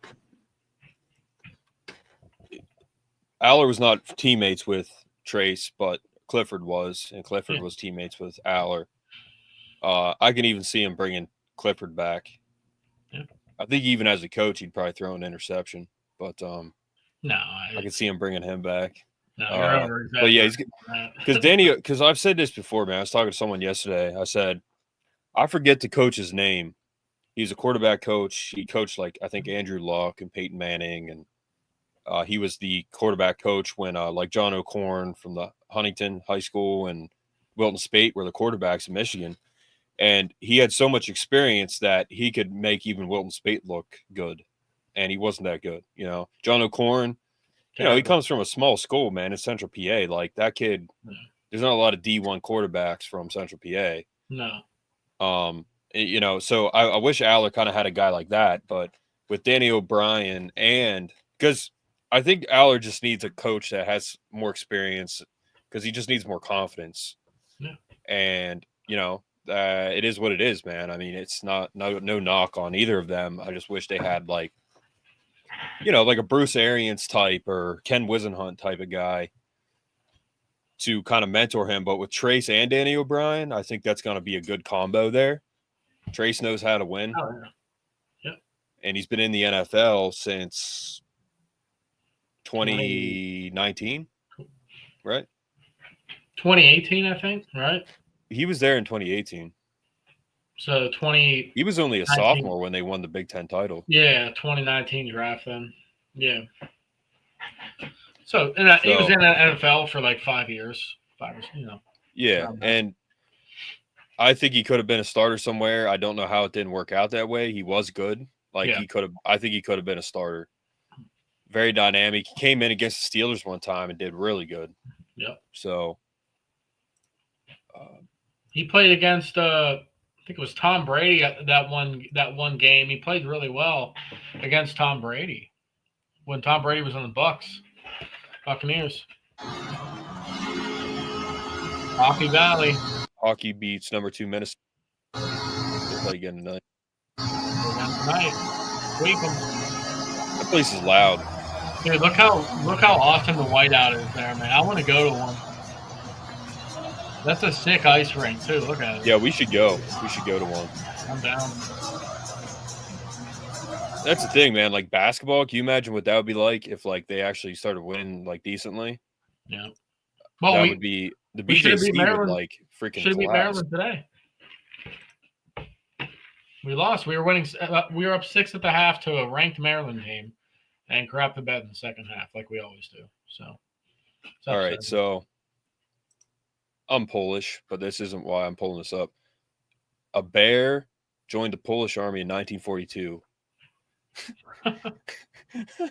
Aller was not teammates with Trace, but Clifford was, and Clifford was teammates with Aller. I can even see him bringing Clifford back. Yeah. I think even as a coach, he'd probably throw an interception, but no, I can see him bringing him back. No, but yeah, because I've said this before, man. I was talking to someone yesterday. I said, I forget the coach's name. He's a quarterback coach. He coached, like, I think Andrew Luck and Peyton Manning, and he was the quarterback coach when like John O'Corn from the Huntington High School and Wilton Spate were the quarterbacks in Michigan. And he had so much experience that he could make even Wilton Spate look good. And he wasn't that good. John O'Corn, he comes from a small school, man, in Central PA. Like, that kid, there's not a lot of D1 quarterbacks from Central PA. No. So I wish Aller kind of had a guy like that, but with Danny O'Brien, and because I think Aller just needs a coach that has more experience, because he just needs more confidence. Yeah. And, it is what it is, man. I mean, it's no knock on either of them. I just wish they had like a Bruce Arians type or Ken Wisenhunt type of guy to kind of mentor him. But with Trace and Danny O'Brien, I think that's going to be a good combo there. Trace knows how to win. Oh, yeah. Yep. And he's been in the NFL since 2019, right? 2018, I think, right? He was there in 2018. So he was only a sophomore when they won the Big Ten title. Yeah, 2019 draft then. Yeah. So he was in the NFL for like 5 years. Yeah, and I think he could have been a starter somewhere. I don't know how it didn't work out that way. He was good. I think he could have been a starter. Very dynamic. He came in against the Steelers one time and did really good. Yep. So he played against I think it was Tom Brady at that one game. He played really well against Tom Brady when Tom Brady was on the Buccaneers. Hockey Valley. Hockey beats number 2 Minnesota. They play again tonight. Sweep them. That place is loud. Dude, look how awesome the whiteout is there, man. I want to go to one. That's a sick ice rink too. Look at it. Yeah, we should go. We should go to one. I'm down. That's the thing, man. Like basketball, can you imagine what that would be like if like they actually started winning like decently? Yeah. Well, that would be the BJC would like freaking should beat Maryland today. We lost. We were winning. We were up 6 at the half to a ranked Maryland team, and crap the bed in the second half, like we always do. So. All right. So I'm Polish, but this isn't why I'm pulling this up. A bear joined the Polish army in 1942.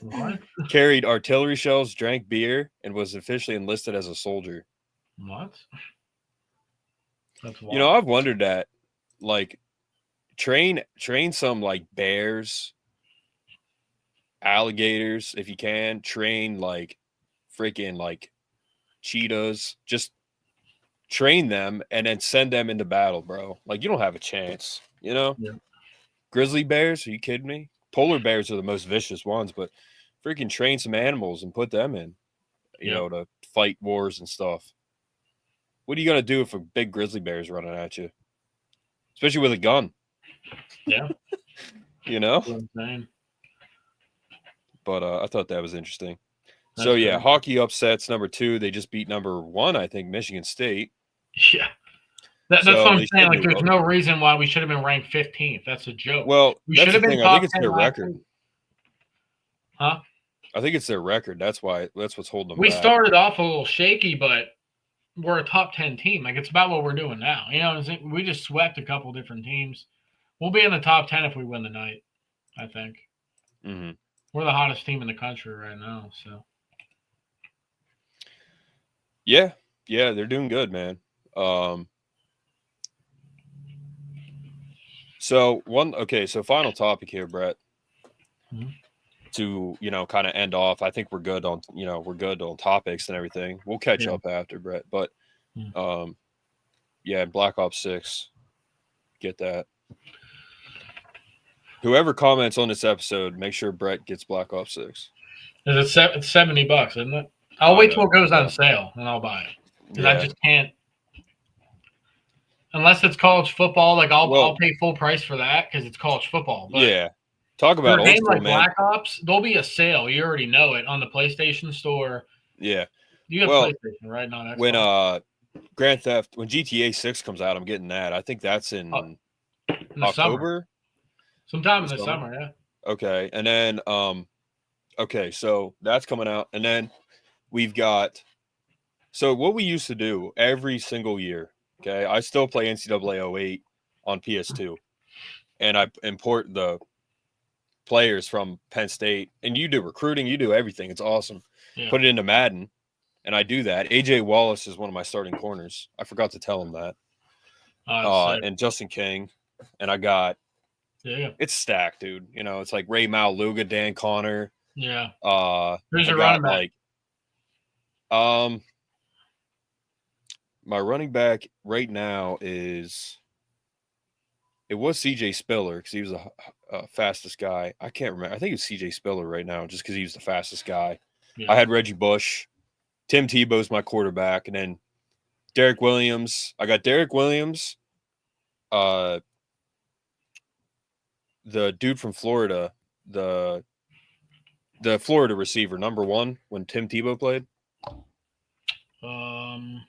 What? Carried artillery shells, drank beer, and was officially enlisted as a soldier. What? That's wild. You know, I've wondered that. Like, train some like bears, alligators, if you can. Train like freaking like cheetahs. Just train them and then send them into battle, bro. Like, you don't have a chance, you know? Yeah. Grizzly bears? Are you kidding me? Polar bears are the most vicious ones, but freaking train some animals and put them in, you know, to fight wars and stuff. What are you going to do if a big grizzly bear is running at you? Especially with a gun. Yeah. You know? That's what I'm saying. But I thought that was interesting. That's so, yeah, great. hockey upsets number 2. They just beat number 1, I think, Michigan State. Yeah. That's So what I'm they saying. should Like, do there's well. no reason why we should have been ranked 15th. That's a joke. Well, we that's should the have been thing. I top think it's 10 their last record. week. Huh? I think it's their record. That's why. That's what's holding them We back. started off a little shaky, but we're a top 10 team. Like, it's about what we're doing now. You know what I'm saying? We just swept a couple different teams. We'll be in the top 10 if we win the night, I think. Mm-hmm. We're the hottest team in the country right now. So, Yeah, they're doing good, man. So final topic here, Brett. Mm-hmm. To, you know, kind of end off. I think we're good on topics and everything. We'll catch up after, Brett. But Black Ops 6. Get that. Whoever comments on this episode, make sure Brett gets Black Ops 6. it's $70, isn't it? I'll wait till it goes on sale and I'll buy it. Because I just can't. Unless it's college football, like I'll pay full price for that because it's college football. But talk about for a old game school, like man. Black Ops, there'll be a sale. You already know it on the PlayStation Store. Yeah. You have PlayStation, right? Not Xbox. When Grand Theft, when GTA 6 comes out, I'm getting that. I think that's in the October. Summer. Sometime in the summer, yeah. Okay. And then so that's coming out. And then we've got what we used to do every single year. Okay. I still play NCAA 08 on PS2. And I import the players from Penn State. And you do recruiting, you do everything. It's awesome. Yeah. Put it into Madden. And I do that. AJ Wallace is one of my starting corners. I forgot to tell him that. And Justin King. And I got it's stacked, dude. You know, it's like Ray Maluga, Dan Connor. Yeah. Who's your running back? My running back right now was CJ Spiller because he was the fastest guy. I can't remember. I think it's CJ Spiller right now just because he was the fastest guy. Yeah. I had Reggie Bush. Tim Tebow's my quarterback. And then Derek Williams. I got Derek Williams. The dude from Florida, the Florida receiver, number 1 when Tim Tebow played. I'm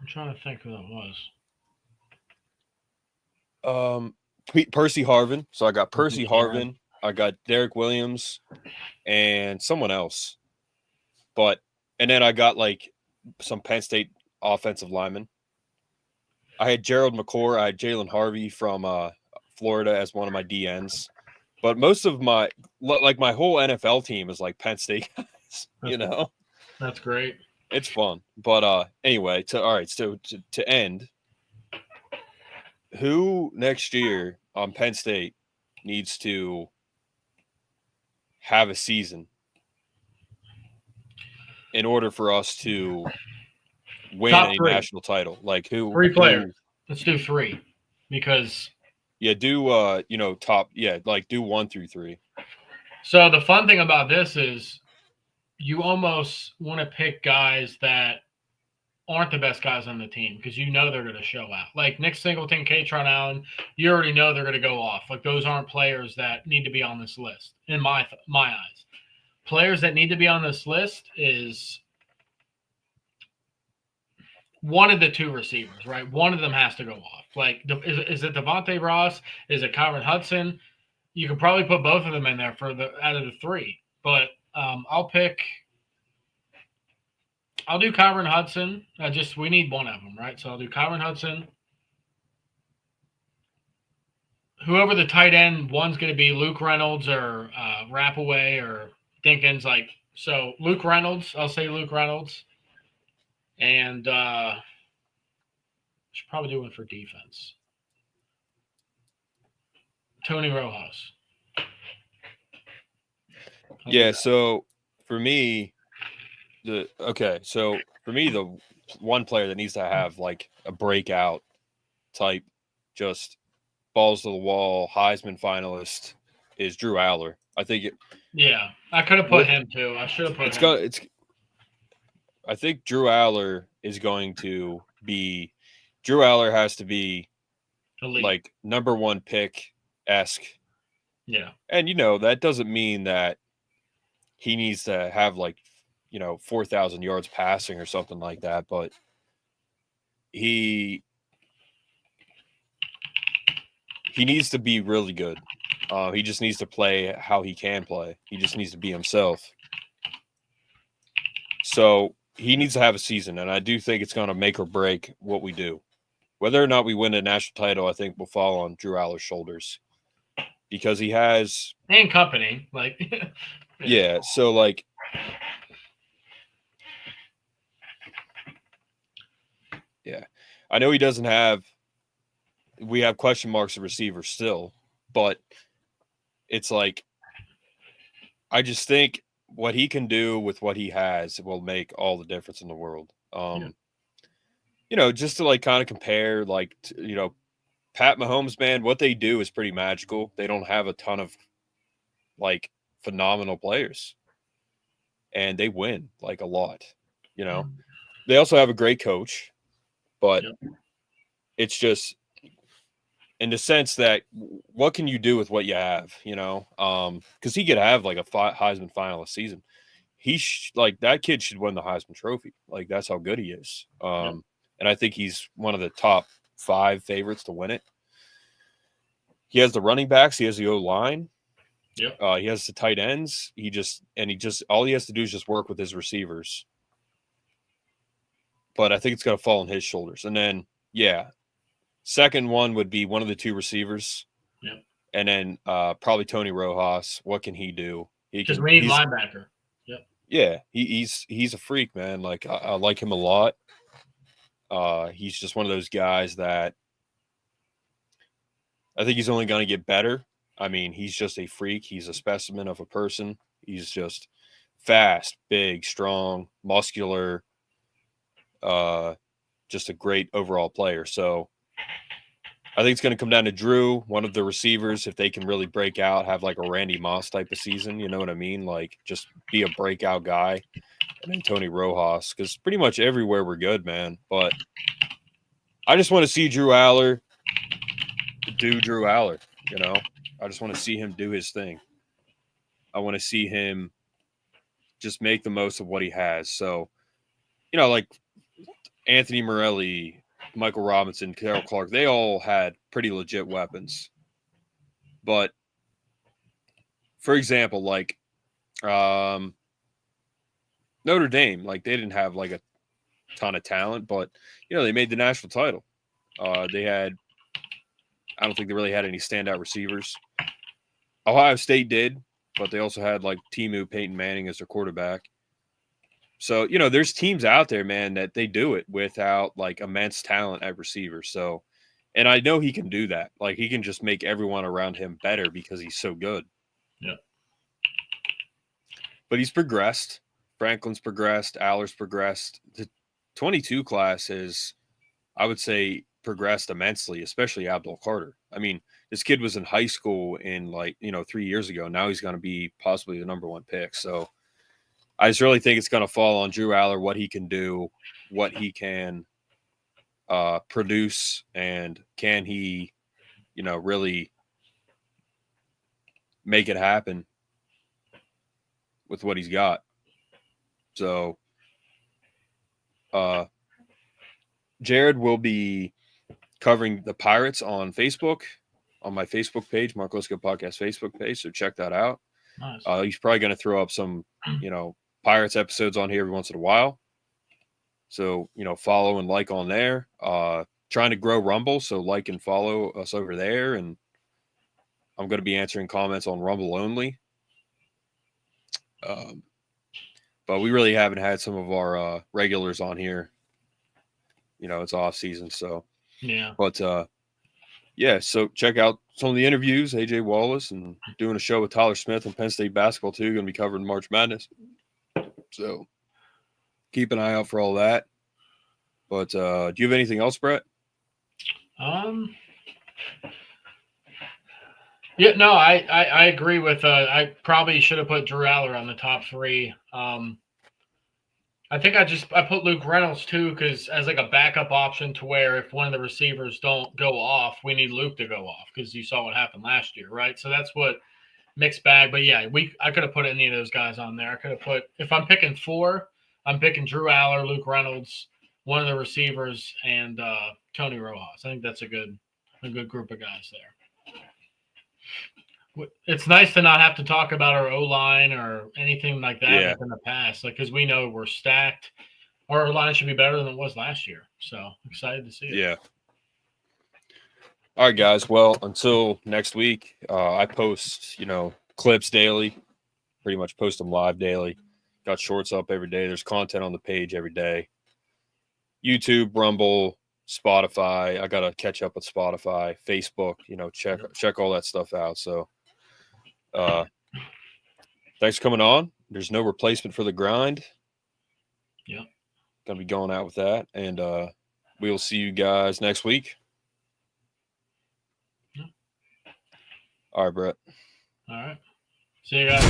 trying to think who that was. Percy Harvin. So I got Percy Harvin. I got Derek Williams and someone else. And then I got like some Penn State offensive linemen. I had Gerald McCord. I had Jalen Harvey from Florida as one of my DNs. But most of my whole NFL team is like Penn State guys, you know? That's great. It's fun. But anyway, to end, who next year on Penn State needs to have a season in order for us to win a national title? Like who? 3 players. Let's do 3 because do top do 1 through 3. So the fun thing about this is you almost want to pick guys that aren't the best guys on the team because you know they're going to show out. Like Nick Singleton, Katron Allen, you already know they're going to go off. Like those aren't players that need to be on this list in my eyes. Players that need to be on this list is one of the 2 receivers, right? One of them has to go off. Like, is it Devontae Ross? Is it Kyron Hudson? You could probably put both of them in there out of the 3. But I'll pick I'll do Kyron Hudson. We need one of them, right? So I'll do Kyron Hudson. Whoever the tight end one's going to be, Luke Reynolds or Rappaway or Dinkins. So Luke Reynolds, I'll say Luke Reynolds. And should probably do one for defense. Tony Rojas. Yeah, so for me, the one player that needs to have like a breakout type, just balls to the wall, Heisman finalist is Drew Aller. I think I could have put him too. I should have put him. I think Drew Aller is going to be – Drew Aller has to be elite. Like number one pick-esque. Yeah. And, that doesn't mean that he needs to have 4,000 yards passing or something like that, but he needs to be really good. He just needs to play how he can play. He just needs to be himself. So he needs to have a season, and I do think it's going to make or break what we do. Whether or not we win a national title, I think will fall on Drew Aller's shoulders because he has – and company. Yeah, so yeah. I know he doesn't have – we have question marks at receiver still, but it's I just think what he can do with what he has will make all the difference in the world. Just to kind of compare, Pat Mahomes, man, what they do is pretty magical. They don't have a ton of phenomenal players, and they win a lot. They also have a great coach, but it's just in the sense that what can you do with what you have? Because he could have a Heisman finalist season. That kid should win the Heisman Trophy. That's how good he is. And I think he's one of the top 5 favorites to win it. He has the running backs. He has the O-line. Yep. He has the tight ends. All he has to do is just work with his receivers. But I think it's going to fall on his shoulders. And then, second one would be one of the 2 receivers. Yep. And then probably Tony Rojas. What can he do? We need linebacker. Yep. Yeah, he's a freak, man. I like him a lot. He's just one of those guys that I think he's only going to get better. I mean, he's just a freak. He's a specimen of a person. He's just fast, big, strong, muscular, just a great overall player. So I think it's going to come down to Drew, one of the receivers, if they can really break out, have a Randy Moss type of season. You know what I mean? Just be a breakout guy. And then Tony Rojas, because pretty much everywhere we're good, man. But I just want to see Drew Aller do Drew Aller, I just want to see him do his thing. I want to see him just make the most of what he has. So, Anthony Morelli, Michael Robinson, Carol Clark, they all had pretty legit weapons. But, for example, Notre Dame, they didn't have a ton of talent, but they made the national title. I don't think they really had any standout receivers. Ohio State did, but they also had Timu Peyton Manning as their quarterback. So, there's teams out there, man, that they do it without immense talent at receiver. So, and I know he can do that. He can just make everyone around him better because he's so good. Yeah. But he's progressed. Franklin's progressed. Aller's progressed. The 22 class is, I would say, progressed immensely, especially Abdul Carter. I mean, this kid was in high school in 3 years ago. Now he's going to be possibly the number 1 pick. So I just really think it's going to fall on Drew Aller, what he can do, what he can produce, and can he, really make it happen with what he's got. So Jared will be covering the Pirates on Facebook, on my Facebook page, Mark Lesko Podcast Facebook page. So check that out. Nice. He's probably going to throw up some, Pirates episodes on here every once in a while. So, follow and like on there. Trying to grow Rumble, so like and follow us over there. And I'm going to be answering comments on Rumble only. But we really haven't had some of our regulars on here. It's off season, so yeah. But so check out some of the interviews. AJ Wallace and doing a show with Tyler Smith on Penn State basketball too. Going to be covering March Madness, so keep an eye out for all that. But do you have anything else, Brett? Yeah, no, I agree with. I probably should have put Drew Aller on the top 3. I think I put Luke Reynolds too, because as like a backup option to where if one of the receivers don't go off, we need Luke to go off, because you saw what happened last year, right? So that's what mixed bag. But yeah, I could have put any of those guys on there. I could have put, if I'm picking 4, I'm picking Drew Aller, Luke Reynolds, one of the receivers, and Tony Rojas. I think that's a good group of guys there. It's nice to not have to talk about our O-line or anything like that in the past, because we know we're stacked. Our O-line should be better than it was last year. So excited to see it. Yeah. All right, guys. Well, until next week, I post, clips daily, pretty much post them live daily. Got shorts up every day. There's content on the page every day. YouTube, Rumble, Spotify. I got to catch up with Spotify, Facebook, check all that stuff out. So, thanks for coming on. There's no replacement for the grind. Yeah. Gonna be going out with that. And we'll see you guys next week. Yeah. All right, Brett. All right. See you guys.